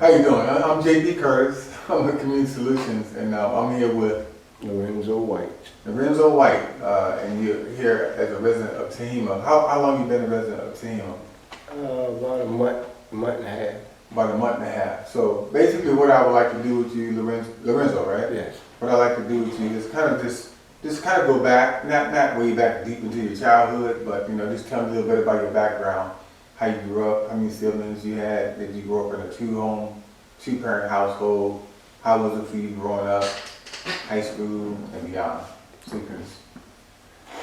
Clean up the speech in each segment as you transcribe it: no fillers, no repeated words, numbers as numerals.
How you doing? I'm JB Curtis. I'm with Community Solutions, and I'm here with Lorenzo White. Lorenzo White, and you're here as a resident of Tehima. How long you been a resident of Tehima? About a month and a half. About a month and a half. So basically, what I would like to do with you, Lorenzo, right? Yes. What I like to do with you is kind of just kind of go back, not way back deep into your childhood, but just tell me a little bit about your background, how you grew up, how many siblings you had, did you grow up in a two-parent household, how was it for you growing up, high school and beyond? Please.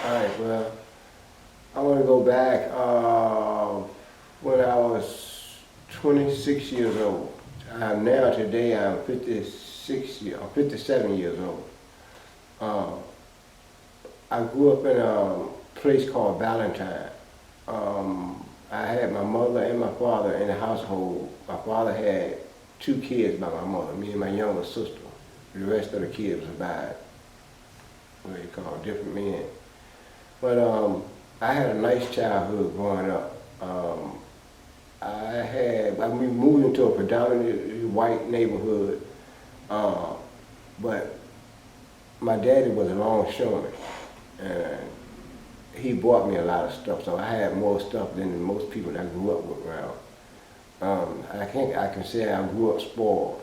All right, well, I want to go back when I was 26 years old. Today I'm 57 years old. I grew up in a place called Valentine. I had my mother and my father in the household. My father had 2 kids by my mother, me and my younger sister. The rest of the kids survived, what they call different men. But I had a nice childhood growing up. We moved into a predominantly white neighborhood, but my daddy was a longshoreman, and he bought me a lot of stuff, so I had more stuff than most people that I grew up with around. I can say I grew up spoiled.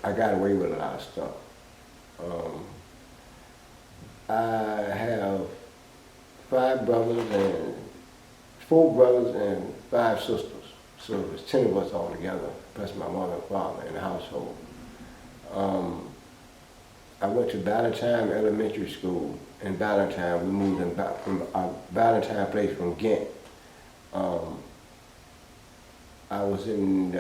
I got away with a lot of stuff. I have 4 brothers and 5 sisters. So there's 10 of us all together, plus my mother and father in the household. I went to Valentine Elementary School in Valentine. We moved from our Valentine place from Ghent. I was in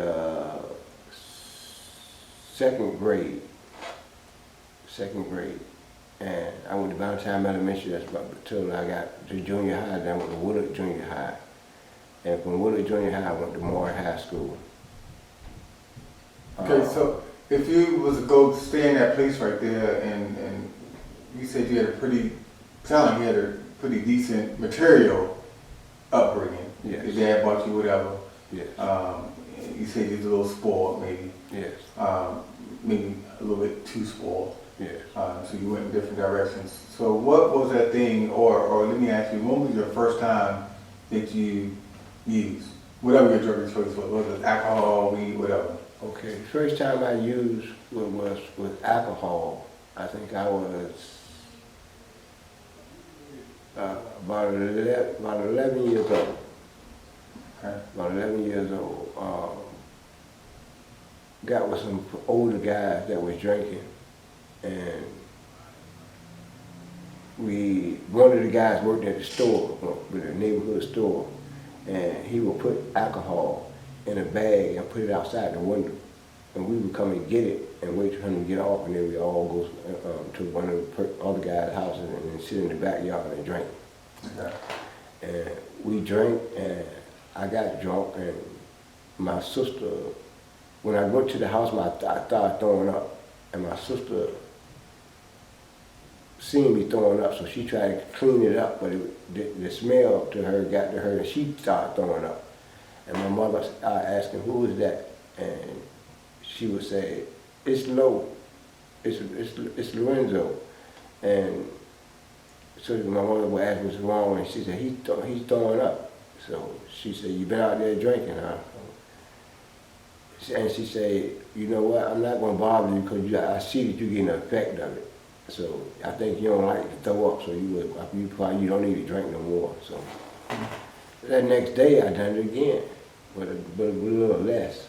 second grade, and I went to Valentine Elementary. That's about until I got to junior high. Then I went to Woodard Junior High, and from Woodard Junior High I went to Moore High School. Okay, so if you was to go stay in that place right there, and you said you had a pretty decent material upbringing. Yes. Your dad bought you whatever. Yes. You said you was a little spoiled, maybe. Yes. Maybe a little bit too spoiled. Yes. So you went in different directions. So what was that thing, or let me ask you, when was your first time that you used whatever your drug of choice was? Was it alcohol, weed, whatever? Okay, the first time I used was with alcohol. I think I was about 11 years old. Okay. About 11 years old. Got with some older guys that was drinking, and one of the guys worked at the store, with a neighborhood store, and he would put alcohol in a bag and put it outside the window, and we would come and get it and wait for him to get off, and then we all go to one of the other guys' houses and then sit in the backyard and drink. Okay. And we drank, and I got drunk, and my sister, when I went to the house, I started throwing up, and my sister seen me throwing up, so she tried to clean it up, but the smell got to her, and she started throwing up. And my mother asked him, "Who is that?" And she would say, "It's it's Lorenzo." And so my mother would ask me what's wrong, and she said, he's throwing up. So she said, "You been out there drinking, huh?" And she said, "You know what, I'm not going to bother you because I see that you're getting the effect of it. So I think you don't like to throw up, so you don't need to drink no more." So that next day I done it again, but a little less.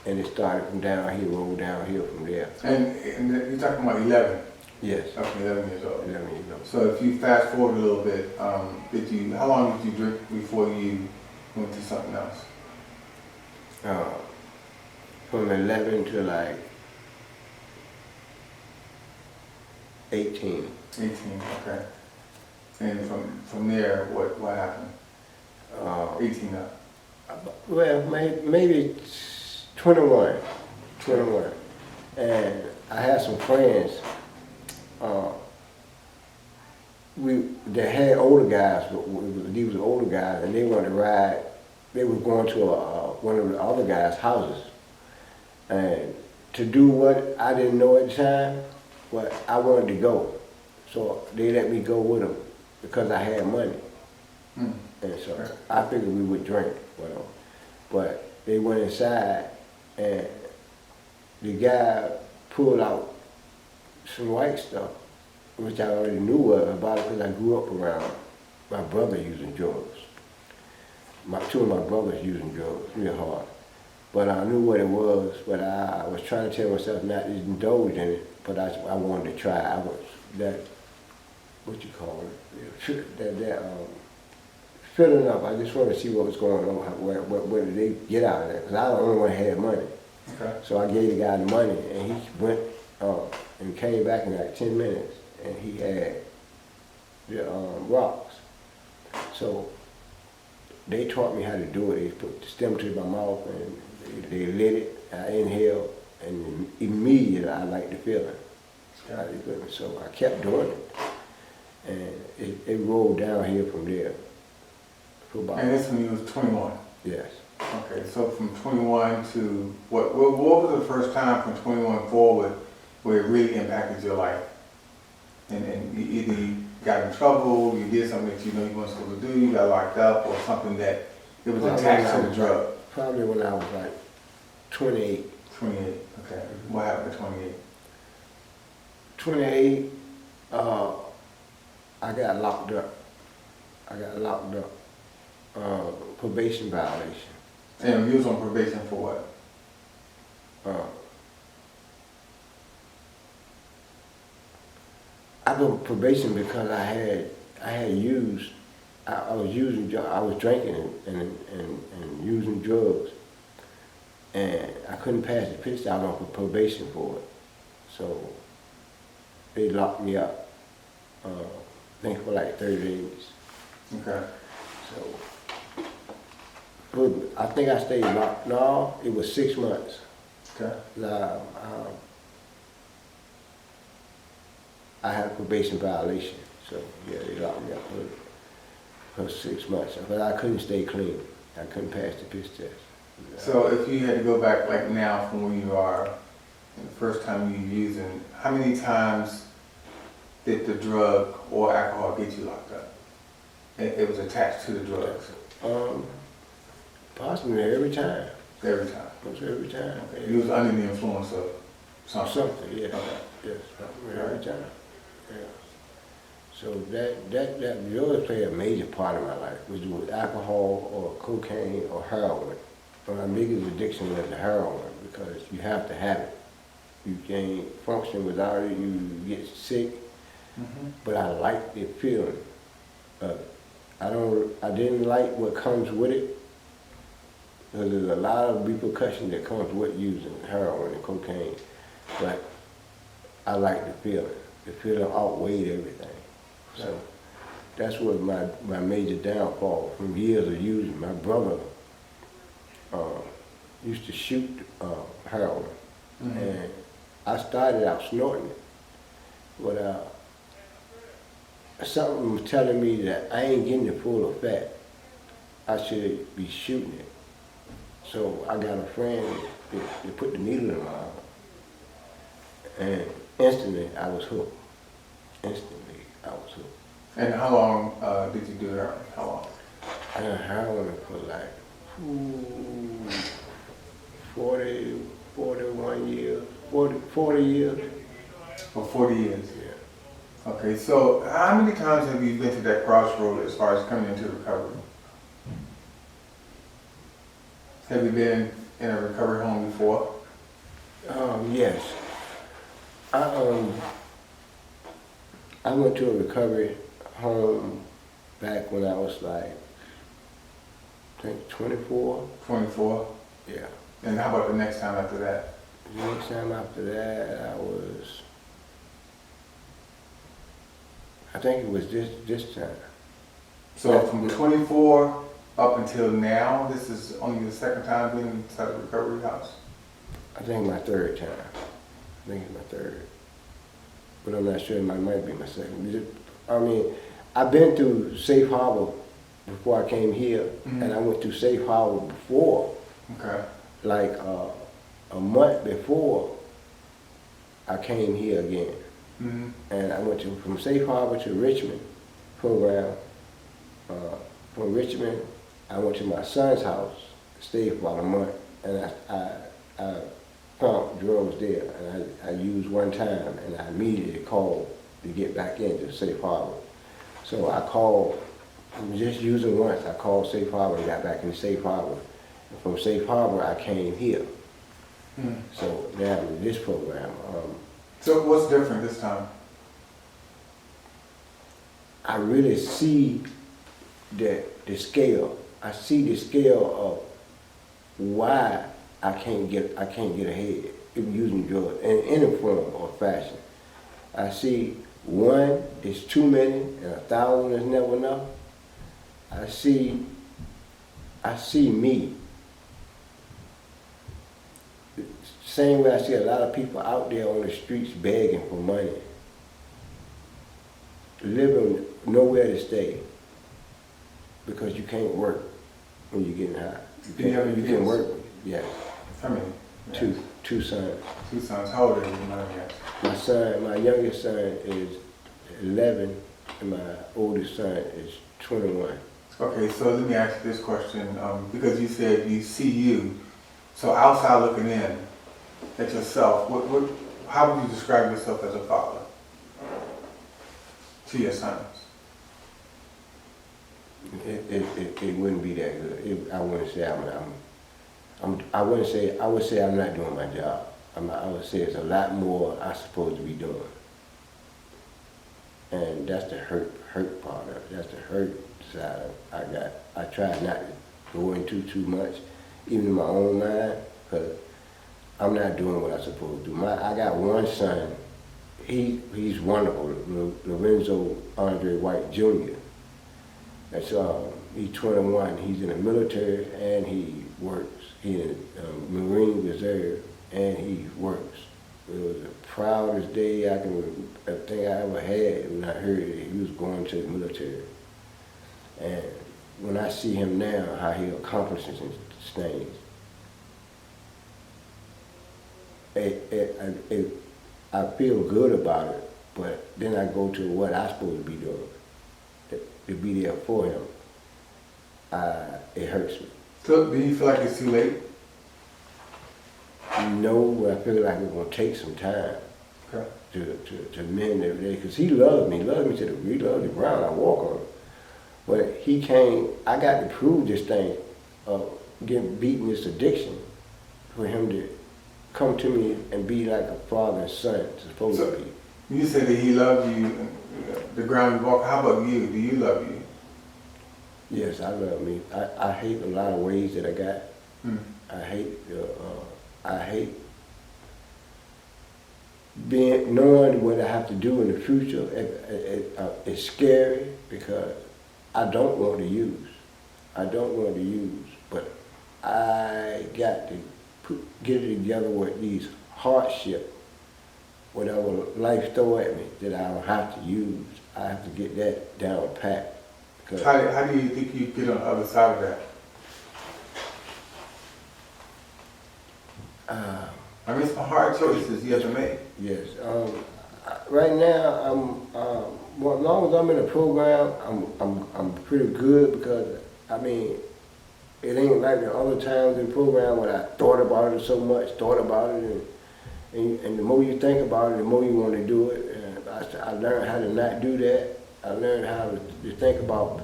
And it started from rolled downhill from there. And you're talking about 11? Yes. Okay, 11 years old. 11 years old. So if you fast forward a little bit, how long did you drink before you went to something else? From 11 to like 18. 18, okay. And from there, what happened? 18 up. Well, maybe 21. And I had some friends they had older guys, these were older guys, and they wanted to ride they were going to one of the other guys' houses. And to do what I didn't know at the time, but I wanted to go. So they let me go with them because I had money. Mm. And so I figured we would drink, whatever. But they went inside and the guy pulled out some white stuff, which I already knew about it because I grew up around my brother using drugs. Two of my brothers using drugs real hard. But I knew what it was, but I was trying to tell myself not to indulge in it, but I wanted to try. I was that, what you call it, filling up. I just wanted to see what was going on, what did they get out of that, because I was the only one that had money. Okay. So I gave the guy the money, and he went and came back in like 10 minutes, and he had the rocks. So they taught me how to do it. They put the stem to my mouth, and they lit it. I inhaled, and immediately I liked the feeling. So I kept doing it, and it rolled downhill from there. And this when you was 21? Yes. Okay, so from 21 to, what was the first time from 21 forward where it really impacted your life? And you either you got in trouble, you did something that you know you weren't supposed to do, you got locked up, or something that it was attached to the drug? Probably when I was like 28. 28, okay. What happened at 28? 28, I got locked up. Probation violation. And you was on probation for what? I was on probation because I was drinking and using drugs, and I couldn't pass the pitch. I was on probation for it, so they locked me up. I think for like 30 days. Okay. So, but I think I stayed locked. No, it was 6 months. Okay. I had a probation violation, so yeah, they locked me up for 6 months. But I couldn't stay clean. I couldn't pass the piss test. So if you had to go back like now from where you are, and the first time you were using, how many times did the drug or alcohol get you locked up? It was attached to the drugs? Possibly every time. Every time? Almost every time. Okay. You was under the influence of something? Something, yes. Okay. Yes, every time. Yeah. So that drugs play a major part of my life, which was alcohol or cocaine or heroin. But my biggest addiction was the heroin because you have to have it. You can't function without it, you get sick. Mm-hmm. But I like the feeling of it. I didn't like what comes with it, because there's a lot of repercussion that comes with using heroin and cocaine. But I like the feeling. The feeling outweighed everything. So that's what my major downfall from years of using. My brother used to shoot heroin, Mm-hmm. and I started out snorting it. But something was telling me that I ain't getting the full effect. I should be shooting it. So I got a friend that put the needle in my arm. And instantly I was hooked. Instantly I was hooked. And how long did you do heroin? How long? I done heroin for like 41 years, 40 years. For 40 years? Yeah. Okay, so how many times have you been to that crossroad as far as coming into recovery? Have you been in a recovery home before? Yes. I went to a recovery home back when I was like, I think 24. 24? Yeah. And how about the next time after that? The next time after that, I think it was this time. So from 24 up until now, this is only the second time being inside the recovery house? I think my third time. I think it's my third. But I'm not sure, it might be my second. I mean, I've been through Safe Harbor before I came here, Mhm. and I went to Safe Harbor before, Okay. like a month before I came here again. Mm-hmm. And I went from Safe Harbor to Richmond program. Uh, from Richmond, I went to my son's house, stayed for about a month, and I found drugs there, and I used one time, and I immediately called to get back into Safe Harbor. So I called, I was just using once, I called Safe Harbor and got back into Safe Harbor. And from Safe Harbor, I came here. Mm. So now with this program, So what's different this time? I really see the scale. I see the scale of why I can't get ahead if using drugs in any form or fashion. I see one is too many and 1,000 is never enough. I see me. Same way I see a lot of people out there on the streets begging for money, living nowhere to stay because you can't work when you're getting high. Do you have any You can kids? work, yeah. How many? Two sons. Two sons. How old are you? My youngest son is 11, and my oldest son is 21. Okay, so let me ask you this question, because you said you see you, so outside looking in at yourself, how would you describe yourself as a father to your sons? It wouldn't be that good. I wouldn't say I would say I'm not doing my job. I would say it's a lot more I'm supposed to be doing. And that's the hurt part of it. That's the hurt side I got. I try not to go into too much, even in my own mind, because I'm not doing what I'm supposed to do. I got one son, he's wonderful, Lorenzo Andre White Jr. That's he's 21. He's in the military and he works. He's in Marine Reserve and he works. It was the proudest day I think I ever had when I heard that he was going to the military. And when I see him now, how he accomplishes things, I feel good about it. But then I go to what I'm supposed to be doing. To be there for him, it hurts me. So do you feel like it's too late? No, but I feel like it's gonna take some time Okay. to mend every day. Cause he loves me to he loves the ground I walk on. But he can't. I got to prove this thing of beating this addiction for him to come to me and be like a father and son supposed to be. You said that he loved you, and the ground you walk. How about you? Do you love you? Yes, I love me. I hate a lot of ways that I got. Hmm. I hate knowing what I have to do in the future. It's scary because I don't want to use. But I got to get it together with these hardships. Whatever life throw at me that I don't have to use, I have to get that down pat. How do you think you get on the other side of that? I mean, it's some hard choices you have to make. Yes. Right now, well, as long as I'm in the program, I'm pretty good because I mean, it ain't like the other times in the program when I thought about it so much, and the more you think about it, the more you want to do it. And I learned how to not do that. I learned how to think about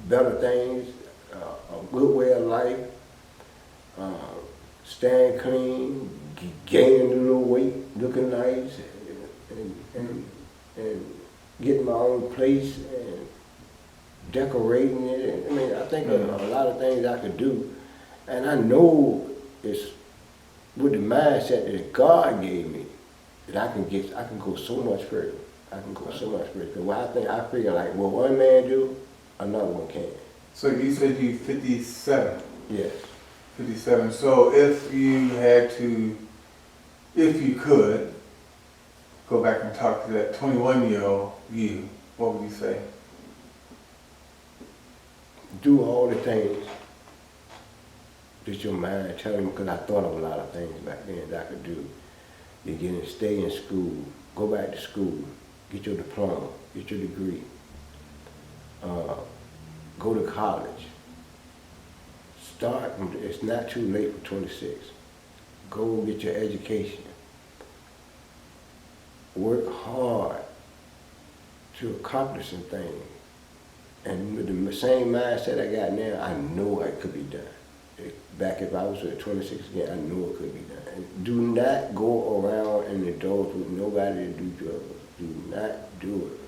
better things, a good way of life, staying clean, gaining a little weight, looking nice, and getting my own place and decorating it. I mean, I think of a lot of things I could do, and I know it's with the mindset that God gave me that I can go so much further. Because I figure like what one man do, another one can. So you said you 57. Yes. 57. So if you could go back and talk to that 21-year-old you, what would you say? do all the things that your mind telling me, because I thought of a lot of things back then that I could do. You get in, stay in school, go back to school, get your diploma, get your degree, go to college. Start, it's not too late for 26. Go get your education. Work hard to accomplish some things. And with the same mindset I got now, I know it could be done. Back if I was at 26 again, I know it could be done. And do not go around and indulge with nobody to do drugs. Do not do it.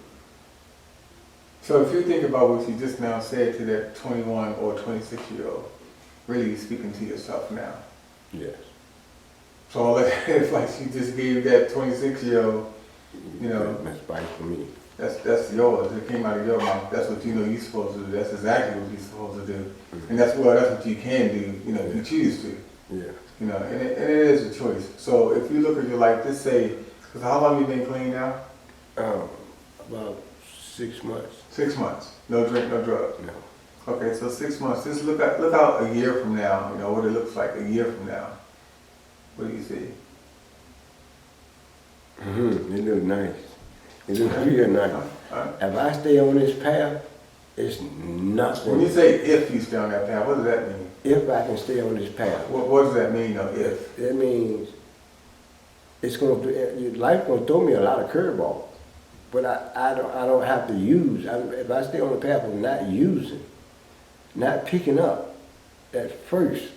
So if you think about what you just now said to that 21 or 26-year-old, really you're speaking to yourself now. Yes. So all that advice you just gave that 26-year-old, you know, That's advice for me. that's yours. It came out of your mouth. That's what you know you're supposed to do. That's exactly what you're supposed to do. And that's what you can do, you know, if you choose to. Yeah. You know, and it is a choice. So if you look at your life, just say, because how long you been clean now? About 6 months. 6 months. No drink, no drugs. No. Okay, so 6 months. Just look out a year from now, you know, what it looks like a year from now. What do you see? It looks nice. It looks real nice. If I stay on this path, it's nothing. When you say if you stay on that path, what does that mean? If I can stay on this path. What does that mean though, if? That means it's life gonna throw me a lot of curveballs, but I don't have to use. If I stay on the path of not using, not picking up that first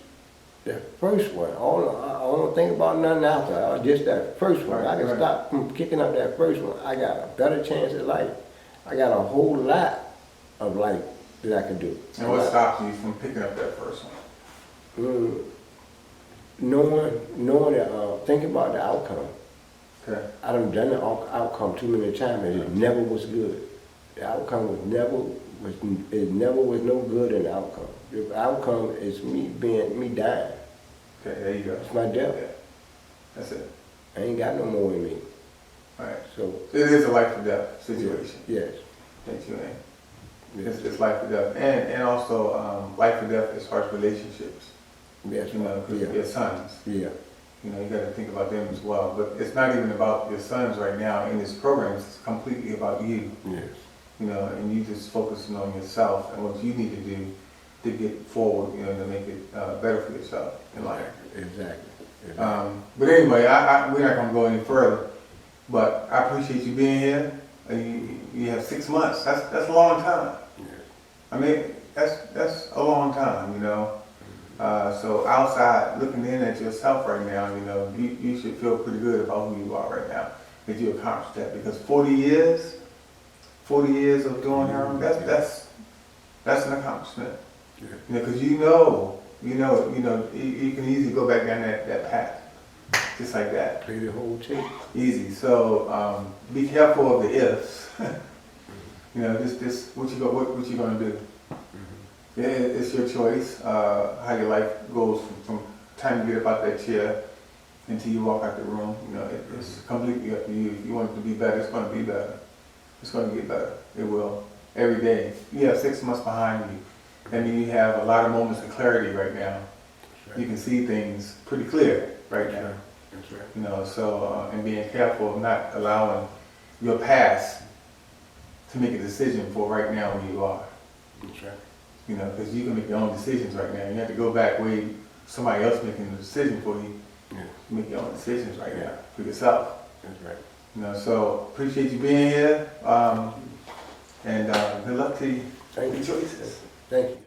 one. I don't think about nothing after. Just that first one. I can stop from kicking up that first one. I got a better chance at life. I got a whole lot of life that I can do. And what stops you from picking up that first one? Knowing that, thinking about the outcome. Okay. I done the outcome too many times and it never was good. The outcome was never was no good in the outcome. The outcome is me dying. Okay, there you go. It's my death. Yeah. That's it. I ain't got no more in me. All right. So It is a life or death situation. yes. That you in. Yes. It's life or death. And also life or death as far as relationships. Yes. You know, because your sons. Yeah. You know, you got to think about them as well. But it's not even about your sons right now in this program. It's completely about you. Yes. You know, and you just focusing on yourself and what you need to do to get forward, you know, to make it better for yourself in life. Exactly. But anyway, we're not going to go any further. But I appreciate you being here. You have 6 months. That's a long time. Yes. I mean, that's a long time, you know. So outside looking in at yourself right now, you know, you should feel pretty good about who you are right now, that you accomplished that. Because 40 years of doing heroin, that's an accomplishment. Yeah. You know, because you can easily go back down that path, just like that. Play the whole tape. Easy. So be careful of the ifs. You know, this what you gonna do. Yeah, it's your choice. How your life goes from time you get up out that chair until you walk out the room. You know, it's completely up to you. If you want it to be better, it's going to be better. It's going to get better. It will. Every day. You have 6 months behind you. I mean, you have a lot of moments of clarity right now. Right. You can see things pretty clear right now. That's right. You know, so and being careful of not allowing your past to make a decision for right now where you are. That's right. You know, because you can make your own decisions right now. You have to go back where somebody else making the decision for you. Yeah. You make your own decisions right now for yourself. That's right. You know, so appreciate you being here. And good luck to you. Thank you. Good choices. Thank you.